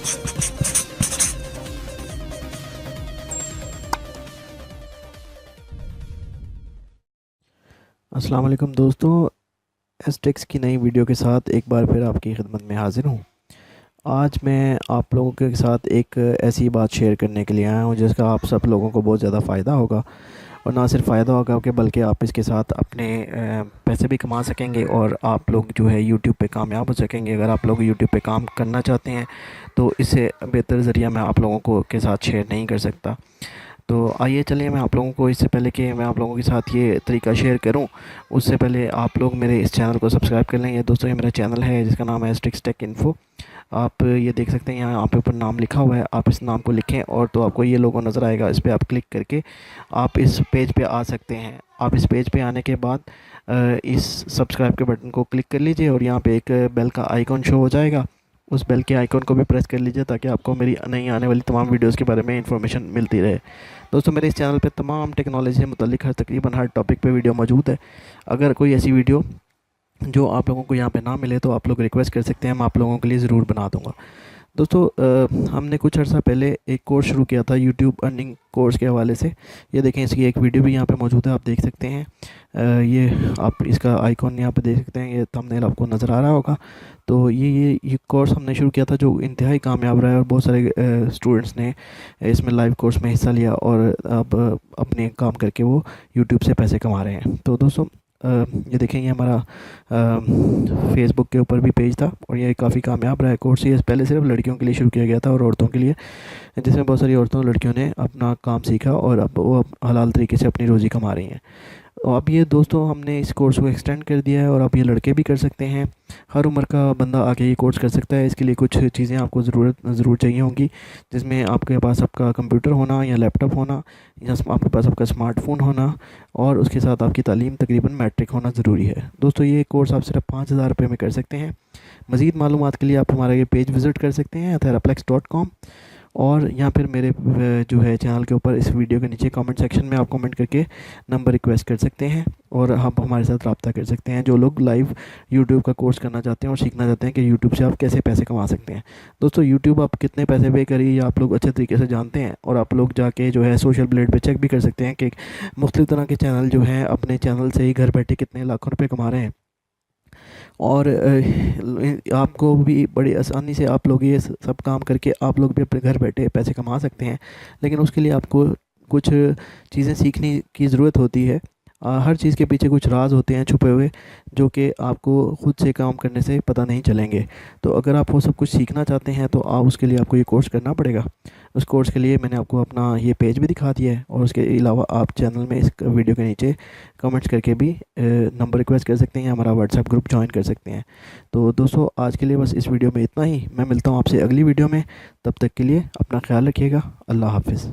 अस्सलाम वालेकुम दोस्तों, एसटेक्स की नई वीडियो के साथ एक बार फिर आपकी खिदमत में हाज़िर हूँ। आज मैं आप लोगों के साथ एक ऐसी बात शेयर करने के लिए आया हूँ जिसका आप सब लोगों को बहुत ज़्यादा फ़ायदा होगा। और ना सिर्फ फ़ायदा होगा कि बल्कि आप इसके साथ अपने पैसे भी कमा सकेंगे और आप लोग जो है यूट्यूब पे कामयाब हो सकेंगे। अगर आप लोग यूट्यूब पे काम करना चाहते हैं तो इससे बेहतर ज़रिया मैं आप लोगों को के साथ शेयर नहीं कर सकता। तो आइए चलिए, मैं आप लोगों को इससे पहले कि मैं आप लोगों के साथ ये तरीका शेयर करूं, उससे पहले आप लोग मेरे इस चैनल को सब्सक्राइब कर लें। ये दोस्तों, ये मेरा चैनल है जिसका नाम है एस्ट्रिक्स टेक इन्फो। आप ये देख सकते हैं, यहाँ आप ऊपर नाम लिखा हुआ है। आप इस नाम को लिखें और तो आपको ये लोगो नज़र आएगा। इस पर आप क्लिक करके आप इस पेज पे आ सकते हैं। आप इस पेज पे आने के बाद इस सब्सक्राइब के बटन को क्लिक कर लीजिए और यहाँ पे एक बेल का आइकॉन शो हो जाएगा। उस बेल के आइकॉन को भी प्रेस कर लीजिए ताकि आपको मेरी नई आने वाली तमाम वीडियोस के बारे में इंफॉर्मेशन मिलती रहे। दोस्तों, मेरे इस चैनल पे तमाम टेक्नोलॉजी से मुतालिक तकरीबन हर टॉपिक पे वीडियो मौजूद है। अगर कोई ऐसी वीडियो जो आप लोगों को यहाँ पे ना मिले तो आप लोग रिक्वेस्ट कर सकते हैं, मैं आप लोगों के लिए ज़रूर बना दूँगा। दोस्तों, हमने कुछ अर्सा पहले एक कोर्स शुरू किया था यूट्यूब अर्निंग कोर्स के हवाले से। ये देखें, इसकी एक वीडियो भी यहाँ पे मौजूद है, आप देख सकते हैं। ये आप इसका आइकॉन यहाँ पे देख सकते हैं, ये थंबनेल आपको नज़र आ रहा होगा। तो ये कोर्स हमने शुरू किया था जो इंतहाई कामयाब रहा है और बहुत सारे स्टूडेंट्स ने इसमें लाइव कोर्स में हिस्सा लिया और अब अपने काम करके वो यूट्यूब से पैसे कमा रहे हैं। तो दोस्तों, ये देखें, ये हमारा फेसबुक के ऊपर भी पेज था और ये काफ़ी कामयाब रहा है कोर्स। ये पहले सिर्फ लड़कियों के लिए शुरू किया गया था और औरतों के लिए, जिसमें बहुत सारी औरतों और लड़कियों ने अपना काम सीखा और अब वो हलाल तरीके से अपनी रोज़ी कमा रही हैं। और अब ये दोस्तों, हमने इस कोर्स को एक्सटेंड कर दिया है और अब ये लड़के भी कर सकते हैं। हर उम्र का बंदा आके ये कोर्स कर सकता है। इसके लिए कुछ चीज़ें आपको ज़रूर चाहिए होंगी, जिसमें आपके पास आपका कंप्यूटर होना या लैपटॉप होना या आपके पास आपका स्मार्टफ़ोन होना और उसके साथ आपकी तालीम तकरीबन मैट्रिक होना ज़रूरी है। दोस्तों, ये कोर्स आप सिर्फ 5,000 रुपये में कर सकते हैं। मज़ीद मालूमात के लिए आप हमारा ये पेज विज़िट कर सकते हैं theraplex.com। और यहाँ फिर मेरे जो है चैनल के ऊपर इस वीडियो के नीचे कमेंट सेक्शन में आप कमेंट करके नंबर रिक्वेस्ट कर सकते हैं और आप हमारे साथ रब्ता कर सकते हैं, जो लोग लाइव यूट्यूब का कोर्स करना चाहते हैं और सीखना चाहते हैं कि यूट्यूब से आप कैसे पैसे कमा सकते हैं। दोस्तों, यूट्यूब आप कितने पैसे पे करिए ये आप लोग अच्छे तरीके से जानते हैं और आप लोग जाके जो है सोशल ब्लेड पे चेक भी कर सकते हैं कि मुख्तलिफ तरह के चैनल जो हैं अपने चैनल से ही घर बैठे कितने लाखों रुपये कमा रहे हैं। और आपको भी बड़ी आसानी से आप लोग ये सब काम करके आप लोग भी अपने घर बैठे पैसे कमा सकते हैं। लेकिन उसके लिए आपको कुछ चीज़ें सीखने की ज़रूरत होती है। हर चीज़ के पीछे कुछ राज होते हैं छुपे हुए, जो कि आपको खुद से काम करने से पता नहीं चलेंगे। तो अगर आप वो सब कुछ सीखना चाहते हैं तो आप उसके लिए आपको ये कोर्स करना पड़ेगा। उस कोर्स के लिए मैंने आपको अपना ये पेज भी दिखा दिया है और उसके अलावा आप चैनल में इस वीडियो के नीचे कमेंट्स करके भी नंबर रिक्वेस्ट कर सकते हैं, हमारा व्हाट्सएप ग्रुप ज्वाइन कर सकते हैं। तो दोस्तों, आज के लिए बस इस वीडियो में इतना ही। मैं मिलता हूँ आपसे अगली वीडियो में। तब तक के लिए अपना ख्याल रखिएगा। अल्लाह हाफिज़।